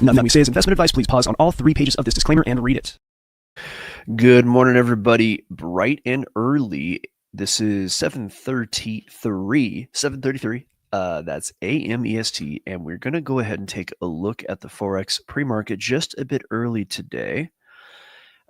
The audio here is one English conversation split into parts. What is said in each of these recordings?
Nothing that we say is investment advice. Please pause on all 3 pages of this disclaimer and read it. Good morning, everybody. Bright and early. This is 7:33. That's AM EST, and we're going to go ahead and take a look at the Forex pre-market just a bit early today.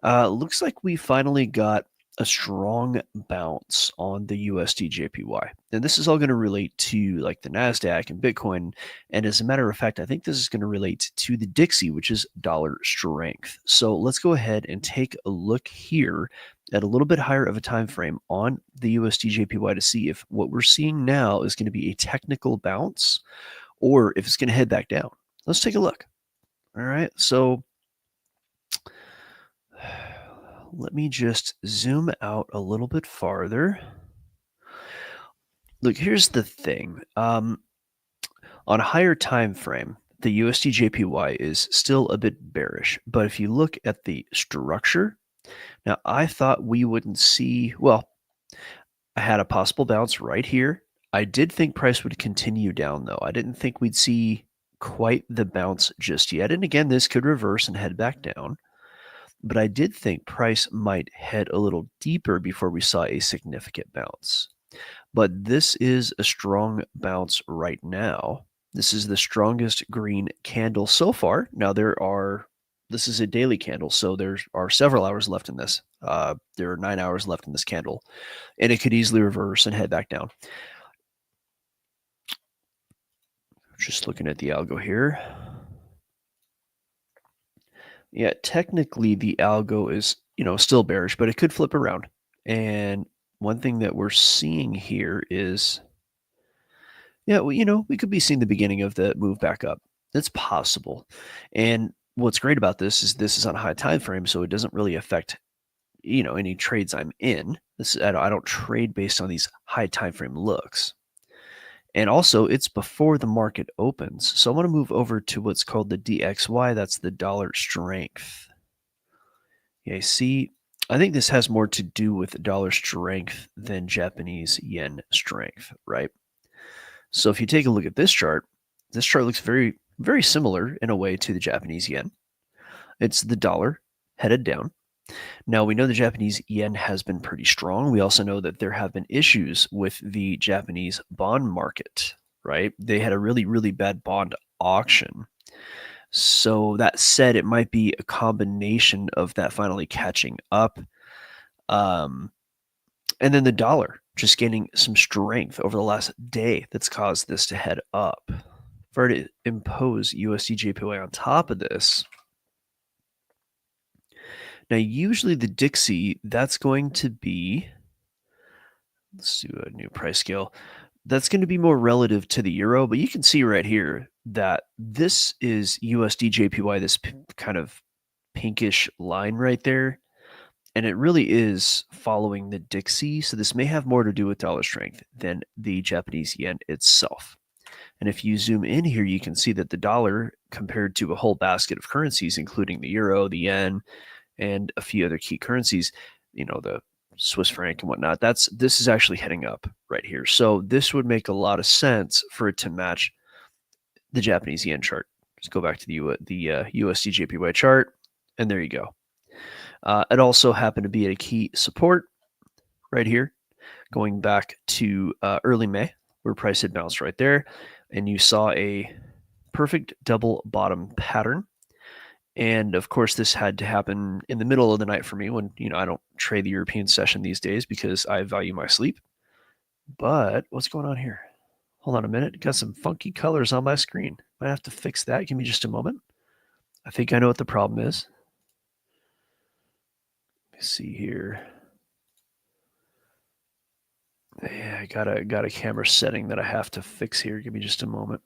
Looks like we finally got a strong bounce on the USD JPY. And this is all going to relate to like the NASDAQ and Bitcoin. And as a matter of fact, I think this is going to relate to the Dixie, which is dollar strength. So let's go ahead and take a look here at a little bit higher of a time frame on the USD JPY to see if what we're seeing now is going to be a technical bounce or if it's going to head back down. Let's take a look. All right. So let me just zoom out a little bit farther. Look, here's the thing. On a higher time frame, the USD JPY is still a bit bearish. But if you look at the structure, now I thought we wouldn't see, well, I had a possible bounce right here. I did think price would continue down, though. I didn't think we'd see quite the bounce just yet. And again, this could reverse and head back down. But I did think price might head a little deeper before we saw a significant bounce. But this is a strong bounce right now. This is the strongest green candle so far. Now this is a daily candle, so there are several hours left in this. There are 9 hours left in this candle, and it could easily reverse and head back down. Just looking at the algo here. Yeah, technically the algo is, still bearish, but it could flip around. And one thing that we're seeing here is, we could be seeing the beginning of the move back up. It's possible. And what's great about this is on a high time frame, so it doesn't really affect, any trades I'm in. I don't trade based on these high time frame looks. And also, it's before the market opens. So I want to move over to what's called the DXY. That's the dollar strength. Yeah, see, I think this has more to do with dollar strength than Japanese yen strength, right? So if you take a look at this chart looks very, very similar in a way to the Japanese yen. It's the dollar headed down. Now, we know the Japanese yen has been pretty strong. We also know that there have been issues with the Japanese bond market, right? They had a really, really bad bond auction. So that said, it might be a combination of that finally catching up. And then the dollar just gaining some strength over the last day that's caused this to head up. If I were to impose USD JPY on top of this, now, usually the Dixie, that's going to be, let's do a new price scale. That's going to be more relative to the euro, but you can see right here that this is USD JPY, this kind of pinkish line right there. And it really is following the Dixie. So this may have more to do with dollar strength than the Japanese yen itself. And if you zoom in here, you can see that the dollar compared to a whole basket of currencies, including the euro, the yen, and a few other key currencies, the Swiss franc and whatnot, this is actually heading up right here. So this would make a lot of sense for it to match the Japanese yen chart. Just go back to the USD JPY chart, and there you go. It also happened to be at a key support right here, going back to early May, where price had bounced right there, and you saw a perfect double bottom pattern. And of course, this had to happen in the middle of the night for me when, I don't trade the European session these days because I value my sleep. But what's going on here? Hold on a minute. Got some funky colors on my screen. Might have to fix that. Give me just a moment. I think I know what the problem is. Let me see here. Yeah, I got a camera setting that I have to fix here. Give me just a moment.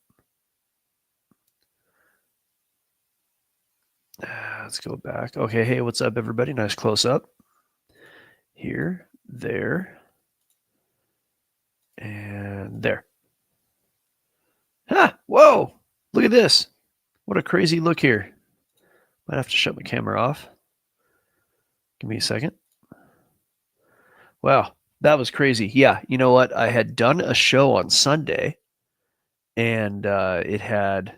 Let's go back. Okay, hey, what's up, everybody? Nice close up. Here, there, and there. Ah, whoa! Look at this. What a crazy look here. Might have to shut my camera off. Give me a second. Wow, that was crazy. Yeah, you know what? I had done a show on Sunday, and it had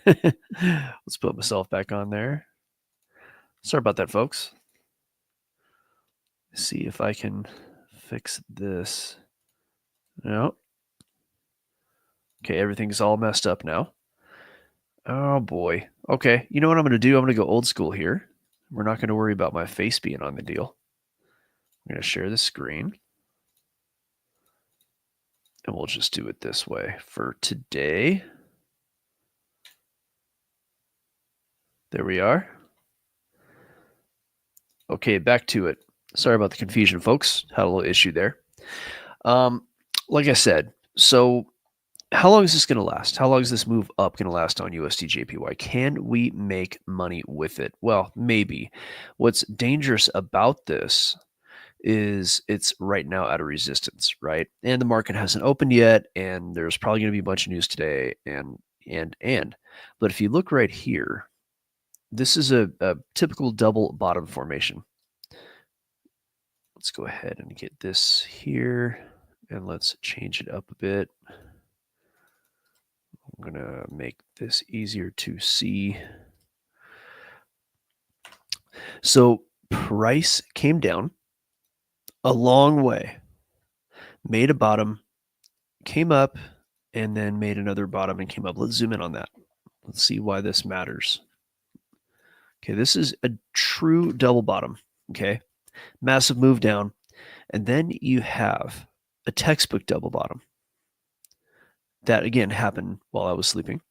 Let's put myself back on there. Sorry about that, folks. See if I can fix this. No. Okay, everything's all messed up now. Oh boy. Okay, you know what I'm going to do? I'm going to go old school here. We're not going to worry about my face being on the deal. I'm going to share the screen. And we'll just do it this way for today. There we are. Okay, back to it. Sorry about the confusion, folks. Had a little issue there. Like I said, so how long is this going to last? How long is this move up going to last on USD JPY? Can we make money with it? Well, maybe. What's dangerous about this is it's right now at a resistance, right? And the market hasn't opened yet, and there's probably going to be a bunch of news today, and. But if you look right here, this is a typical double bottom formation. Let's go ahead and get this here, and let's change it up a bit. I'm going to make this easier to see. So price came down a long way, made a bottom, came up, and then made another bottom and came up. Let's zoom in on that. Let's see why this matters. Okay, this is a true double bottom, okay? Massive move down. And then you have a textbook double bottom. That, again, happened while I was sleeping.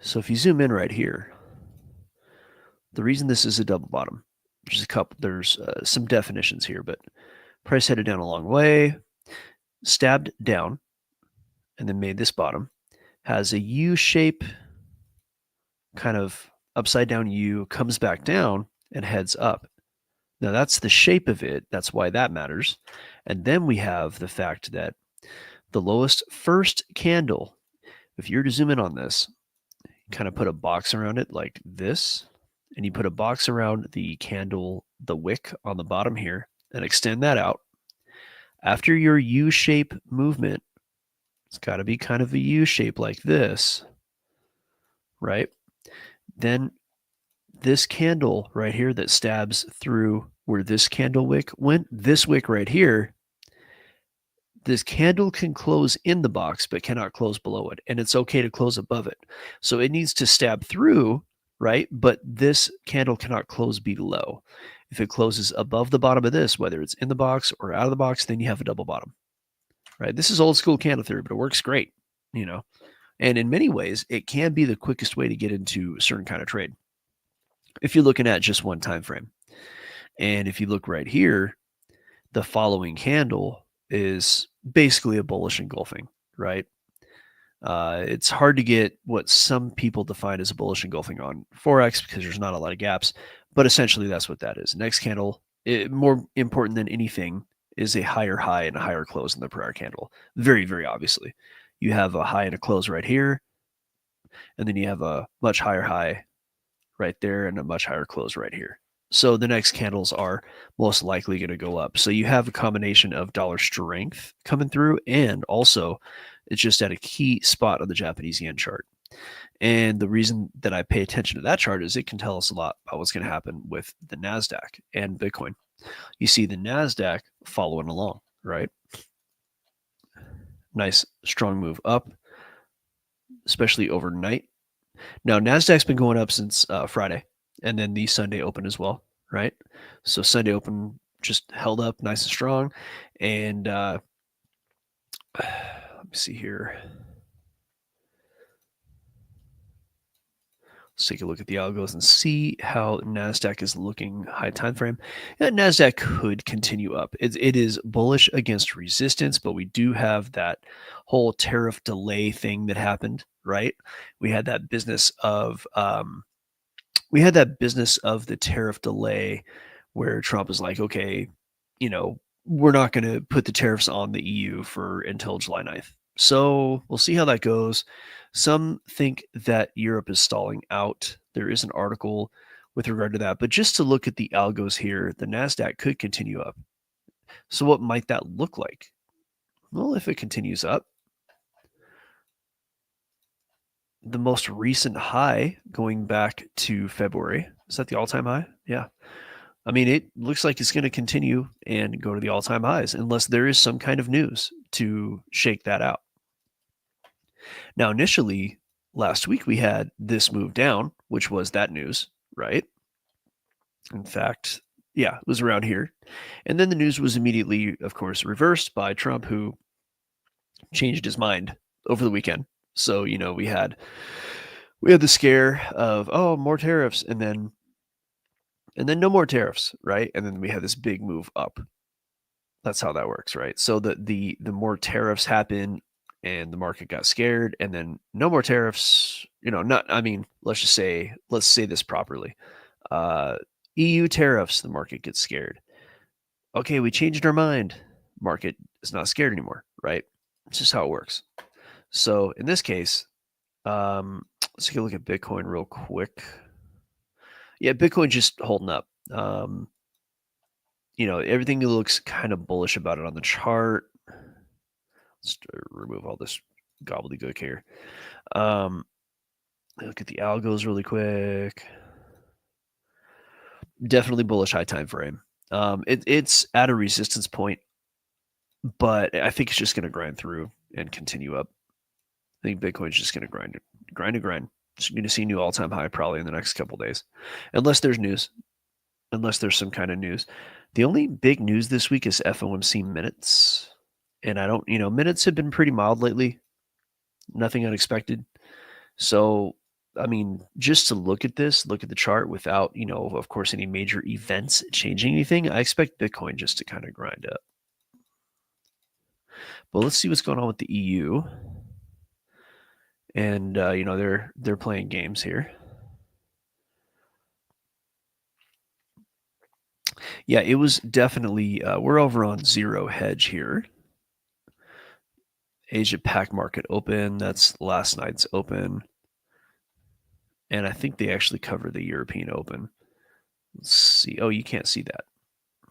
So if you zoom in right here, the reason this is a double bottom, there's some definitions here, but price headed down a long way, stabbed down, and then made this bottom, has a U shape, kind of upside down U, comes back down and heads up. Now that's the shape of it. That's why that matters. And then we have the fact that the lowest first candle, if you were to zoom in on this, kind of put a box around it like this, and you put a box around the candle, the wick on the bottom here, and extend that out. After your U-shape movement, it's got to be kind of a U-shape like this, right? Then this candle right here that stabs through where this candle wick went, this wick right here, this candle can close in the box but cannot close below it, and it's okay to close above it. So it needs to stab through, right? But this candle cannot close below. If it closes above the bottom of this, whether it's in the box or out of the box, then you have a double bottom, right? This is old school candle theory, but it works great, you know. And in many ways, it can be the quickest way to get into a certain kind of trade if you're looking at just one time frame. And if you look right here, the following candle is basically a bullish engulfing, right? It's hard to get what some people define as a bullish engulfing on FOREX because there's not a lot of gaps, but essentially that's what that is. Next candle, more important than anything, is a higher high and a higher close in the prior candle. Very, very obviously. You have a high and a close right here, and then you have a much higher high right there and a much higher close right here. So the next candles are most likely going to go up. So you have a combination of dollar strength coming through, and also it's just at a key spot on the Japanese yen chart. And the reason that I pay attention to that chart is it can tell us a lot about what's going to happen with the NASDAQ and Bitcoin. You see the NASDAQ following along, right? Nice strong move up, especially overnight. Now, NASDAQ's been going up since Friday, and then the Sunday open as well, right? So Sunday open just held up nice and strong. And let me see here. Let's take a look at the algos and see how NASDAQ is looking high time frame. Yeah, NASDAQ could continue up. It is bullish against resistance, but we do have that whole tariff delay thing that happened, right? We had that business of the tariff delay where Trump is like, okay, we're not going to put the tariffs on the EU until July 9th. So we'll see how that goes. Some think that Europe is stalling out. There is an article with regard to that. But just to look at the algos here, the NASDAQ could continue up. So what might that look like? Well, if it continues up, the most recent high going back to February, is that the all-time high? Yeah. I mean, it looks like it's going to continue and go to the all-time highs unless there is some kind of news to shake that out. Now, initially, last week we had this move down, which was that news, right? In fact, yeah, it was around here. And then the news was immediately, of course, reversed by Trump, who changed his mind over the weekend. So, we had the scare of, oh, more tariffs, and then no more tariffs, right? And then we had this big move up. That's how that works, right? So the more tariffs happen and the market got scared, and then no more tariffs, not I mean, let's say this properly. Uh EU tariffs, the market gets scared. Okay, we changed our mind. Market is not scared anymore, right? It's just how it works. So in this case, let's take a look at Bitcoin real quick. Yeah, Bitcoin just holding up. Everything looks kind of bullish about it on the chart. Let's remove all this gobbledygook here. Look at the algos really quick. Definitely bullish high time frame. It's at a resistance point, but I think it's just going to grind through and continue up. I think Bitcoin's just going to grind. Just going to see a new all-time high probably in the next couple days, unless there's news. Unless there's some kind of news. The only big news this week is FOMC minutes. And minutes have been pretty mild lately. Nothing unexpected. So, I mean, just to look at the chart without, of course, any major events changing anything, I expect Bitcoin just to kind of grind up. But let's see what's going on with the EU. And, they're playing games here. Yeah, it was definitely, we're over on zero hedge here. Asia Pac market open. That's last night's open. And I think they actually cover the European Open. Let's see. Oh, you can't see that.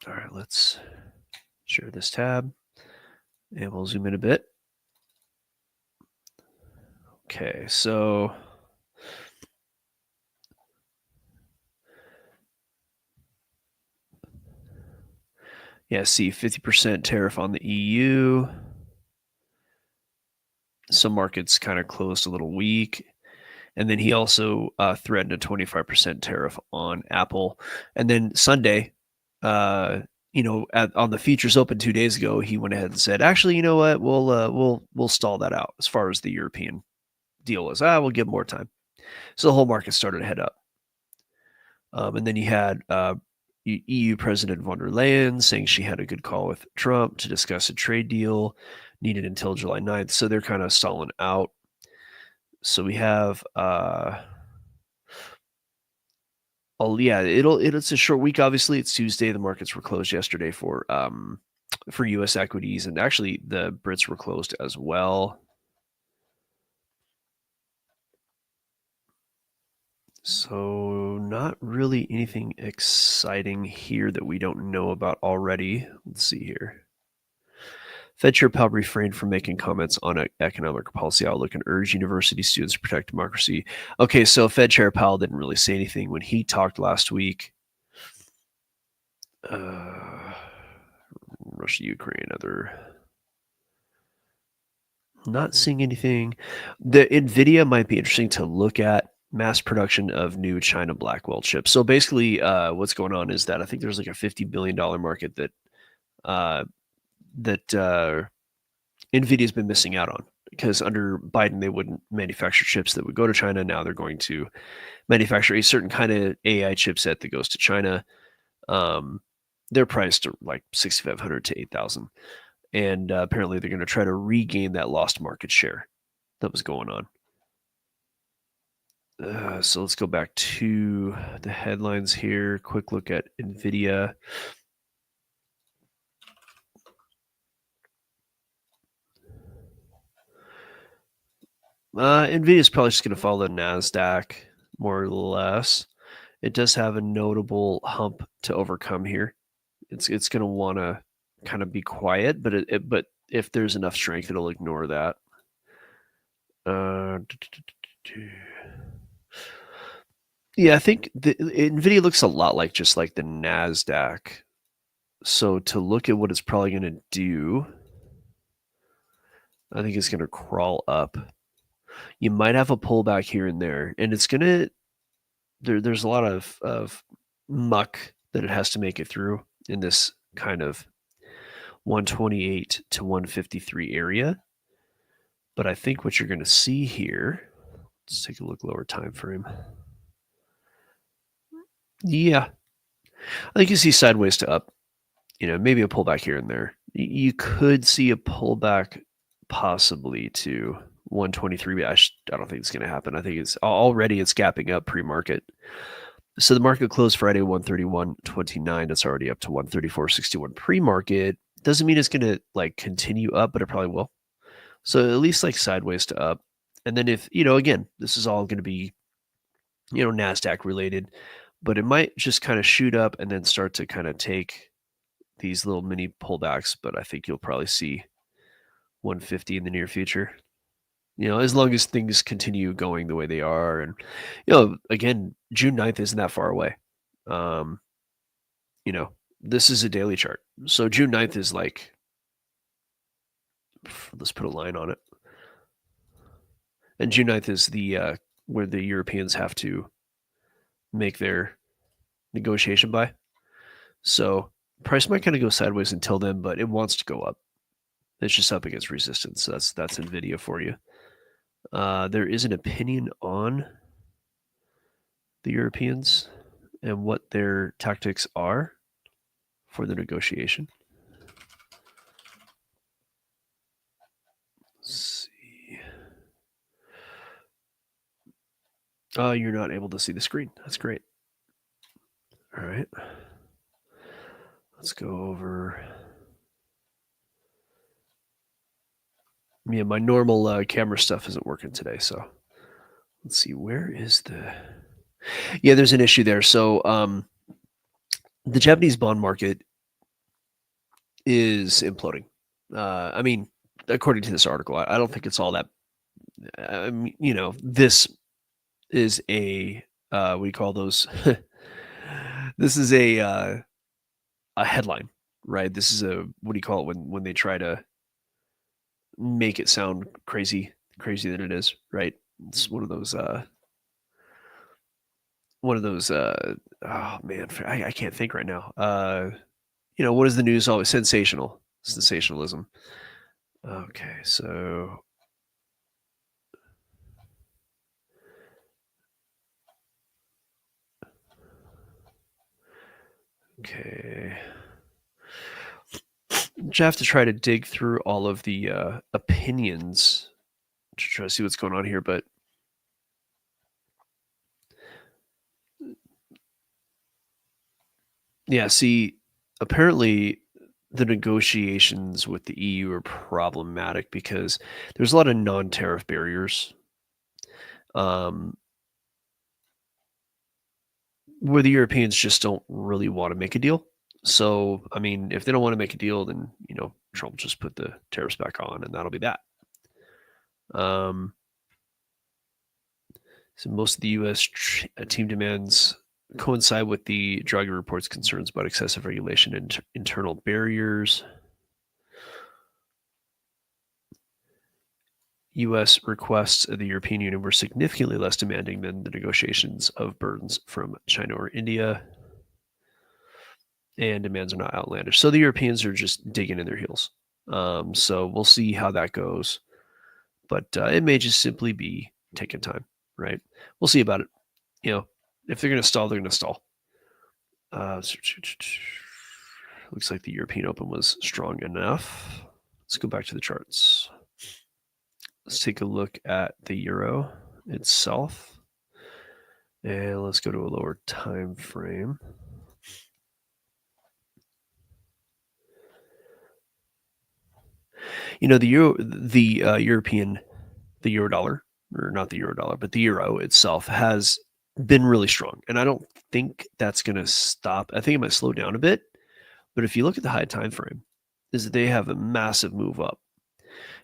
All right, let's share this tab and we'll zoom in a bit. Okay, so yeah, see 50% tariff on the EU. Some markets kind of closed a little weak. And then he also threatened a 25% tariff on Apple. And then Sunday, on the futures open 2 days ago, he went ahead and said, actually, you know what, we'll stall that out as far as the European deal was. We'll give more time. So the whole market started to head up. And then you had EU President von der Leyen saying she had a good call with Trump to discuss a trade deal needed until July 9th. So they're kind of stalling out. So we have it's a short week. Obviously, it's Tuesday. The markets were closed yesterday for U.S. equities, and actually the Brits were closed as well. So not really anything exciting here that we don't know about already. Let's see here. Fed Chair Powell refrained from making comments on economic policy outlook and urged university students to protect democracy. Okay, so Fed Chair Powell didn't really say anything when he talked last week. Russia, Ukraine, not seeing anything. The NVIDIA might be interesting to look at. Mass production of new China Blackwell chips. So basically, what's going on is that I think there's like a $50 billion market that NVIDIA's been missing out on, because under Biden, they wouldn't manufacture chips that would go to China. Now they're going to manufacture a certain kind of AI chipset that goes to China. They're priced at like $6,500 to $8,000. And apparently they're going to try to regain that lost market share that was going on. So let's go back to the headlines here. Quick look at NVIDIA. NVIDIA is probably just going to follow the NASDAQ, more or less. It does have a notable hump to overcome here. It's going to want to kind of be quiet, but if there's enough strength, it'll ignore that. Yeah, I think NVIDIA looks a lot like just like the NASDAQ. So to look at what it's probably going to do, I think it's going to crawl up. You might have a pullback here and there, and it's going to, there's a lot of muck that it has to make it through in this kind of 128 to 153 area. But I think what you're going to see here, let's take a look lower time frame. Yeah, I think you see sideways to up, maybe a pullback here and there. You could see a pullback possibly to 123, but I don't think it's going to happen. I think it's gapping up pre-market. So the market closed Friday 131.29. It's already up to 134.61 pre-market. Doesn't mean it's going to like continue up, but it probably will. So at least like sideways to up. And then if, again, this is all going to be, NASDAQ related, but it might just kind of shoot up and then start to kind of take these little mini pullbacks. But I think you'll probably see 150 in the near future, as long as things continue going the way they are. And, again, June 9th isn't that far away. This is a daily chart. So June 9th is like, let's put a line on it. And June 9th is the where the Europeans have to make their negotiation buy. So price might kind of go sideways until then, but it wants to go up. It's just up against resistance. So that's NVIDIA for you. There is an opinion on the Europeans and what their tactics are for the negotiation. Let's see. Oh, you're not able to see the screen. That's great. All right. Let's go over. Yeah, my normal camera stuff isn't working today, so let's see. Where is the? Yeah, there's an issue there. So the Japanese bond market is imploding. I mean, according to this article, I don't think it's all that. This is a what do you call those? This is a headline, right? This is a what do you call it when they try to make it sound crazy than it is, right? It's one of those oh man, I can't think right now. What is the news always? Sensationalism. Okay, so okay. You have to try to dig through all of the opinions to try to see what's going on here, but yeah, see, apparently the negotiations with the EU are problematic because there's a lot of non-tariff barriers where the Europeans just don't really want to make a deal. So, I mean, if they don't want to make a deal, then, Trump just put the tariffs back on and that'll be that. So most of the U.S. team demands coincide with the Draghi report's concerns about excessive regulation and internal barriers. U.S. requests of the European Union were significantly less demanding than the negotiations of burdens from China or India. And demands are not outlandish. So the Europeans are just digging in their heels. So we'll see how that goes. But it may just simply be taking time, right? We'll see about it. If they're going to stall, they're going to stall. Looks like the European Open was strong enough. Let's go back to the charts. Let's take a look at the euro itself. And let's go to a lower time frame. The euro dollar, or not the euro dollar, but the euro itself has been really strong. And I don't think that's going to stop. I think it might slow down a bit. But if you look at the high time frame, is that they have a massive move up.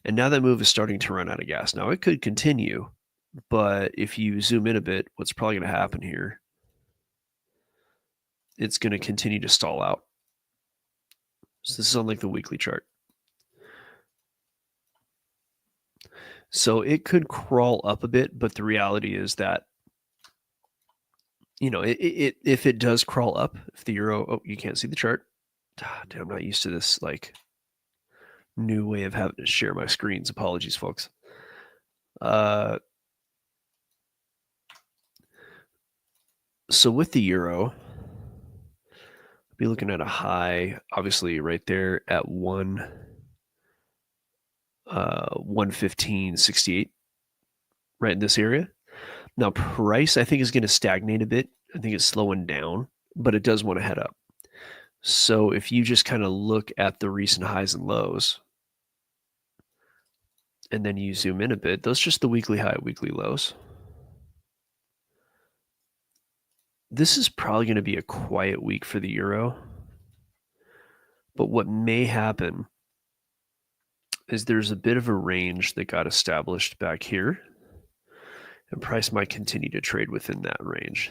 And now that move is starting to run out of gas. Now it could continue, but if you zoom in a bit, what's probably going to happen here, it's going to continue to stall out. So this is on like the weekly chart. So it could crawl up a bit, but the reality is that, if it does crawl up, if the euro, oh, you can't see the chart. Dude, I'm not used to this like new way of having to share my screens. Apologies, folks. So with the euro, I'll be looking at a high, obviously right there at 115.68, right in this area. Now price, I think, is going to stagnate a bit. I think it's slowing down, but it does want to head up. So if you just kind of look at the recent highs and lows, and then you zoom in a bit, those just the weekly high, weekly lows. This is probably going to be a quiet week for the euro. But what may happen is there's a bit of a range that got established back here, and price might continue to trade within that range.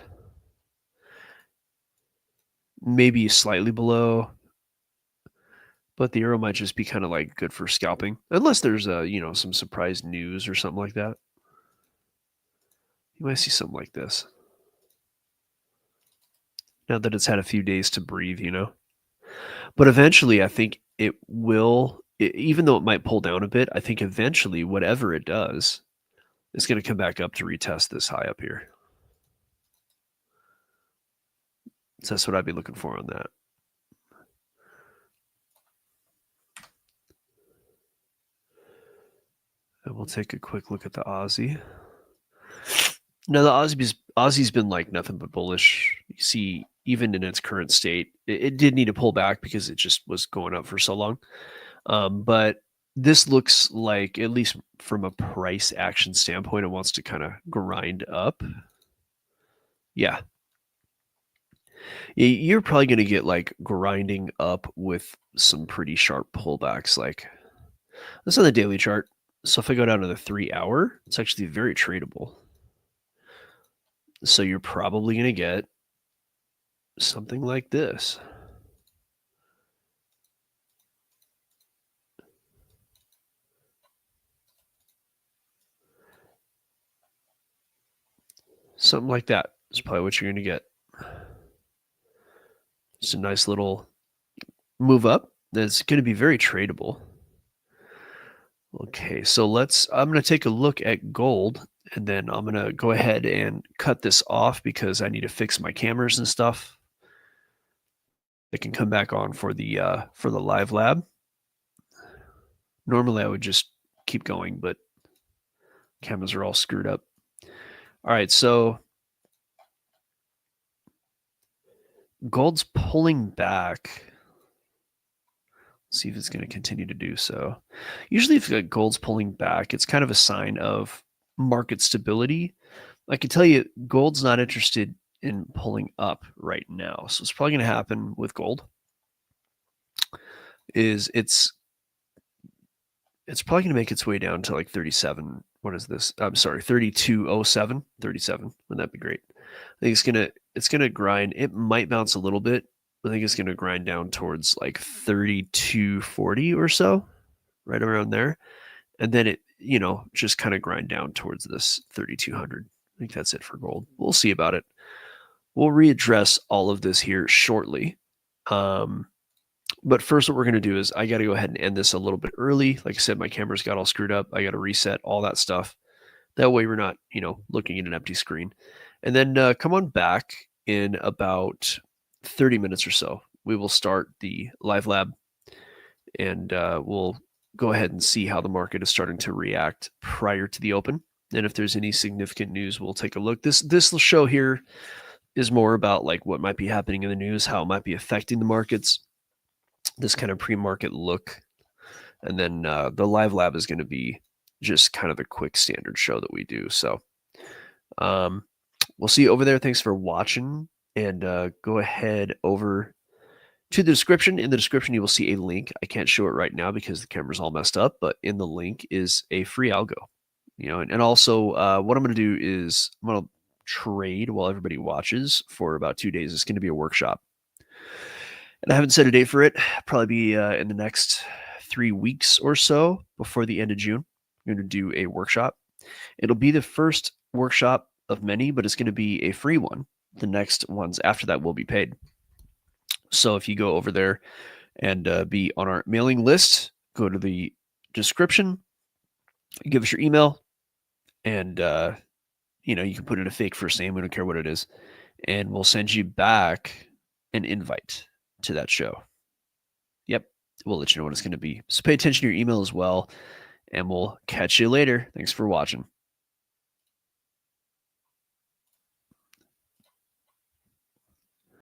Maybe slightly below, but the euro might just be kind of like good for scalping, unless there's some surprise news or something like that. You might see something like this. Now that it's had a few days to breathe, But eventually, I think it will, even though it might pull down a bit, I think eventually, whatever it does, it's going to come back up to retest this high up here. So that's what I'd be looking for on that. And we'll take a quick look at the Aussie. Now, the Aussie's been like nothing but bullish. You see, even in its current state, it did need to pull back because it just was going up for so long. But this looks like, at least from a price action standpoint, it wants to kind of grind up. Yeah. You're probably going to get like grinding up with some pretty sharp pullbacks. Like this on the daily chart. So if I go down to the 3-hour, it's actually very tradable. So you're probably going to get something like this. Something like that is probably what you're going to get. It's a nice little move up that's going to be very tradable. Okay, so I'm going to take a look at gold, and then I'm going to go ahead and cut this off because I need to fix my cameras and stuff. They can come back on for the live lab. Normally I would just keep going, but cameras are all screwed up. All right, so gold's pulling back. Let's see if it's going to continue to do so. Usually if gold's pulling back, it's kind of a sign of market stability. I can tell you gold's not interested in pulling up right now. So it's probably going to happen with gold is it's probably going to make its way down to like 37. What is this? I'm sorry, 3207, 37. Wouldn't that be great? I think it's gonna grind. It might bounce a little bit. I think it's gonna grind down towards like 3240 or so, right around there. And then it, just kind of grind down towards this 3200. I think that's it for gold. We'll see about it. We'll readdress all of this here shortly. But first, what we're going to do is I got to go ahead and end this a little bit early. Like I said, my camera's got all screwed up. I got to reset all that stuff. That way we're not, looking at an empty screen. And then come on back in about 30 minutes or so. We will start the live lab, and we'll go ahead and see how the market is starting to react prior to the open. And if there's any significant news, we'll take a look. This show here is more about like what might be happening in the news, how it might be affecting the markets, this kind of pre-market look. And then the live lab is going to be just kind of a quick standard show that we do. So we'll see you over there. Thanks for watching, and go ahead over to the description. In the description, you will see a link. I can't show it right now because the camera's all messed up, but in the link is a free algo. And also what I'm going to do is I'm going to trade while everybody watches for about 2 days. It's going to be a workshop. And I haven't set a date for it. Probably be in the next 3 weeks or so before the end of June. I'm going to do a workshop. It'll be the first workshop of many, but it's going to be a free one. The next ones after that will be paid. So if you go over there and be on our mailing list, go to the description, give us your email, and you can put in a fake first name. We don't care what it is, and we'll send you back an invite to that show. Yep, we'll let you know what it's going to be. So pay attention to your email as well, and we'll catch you later. Thanks for watching.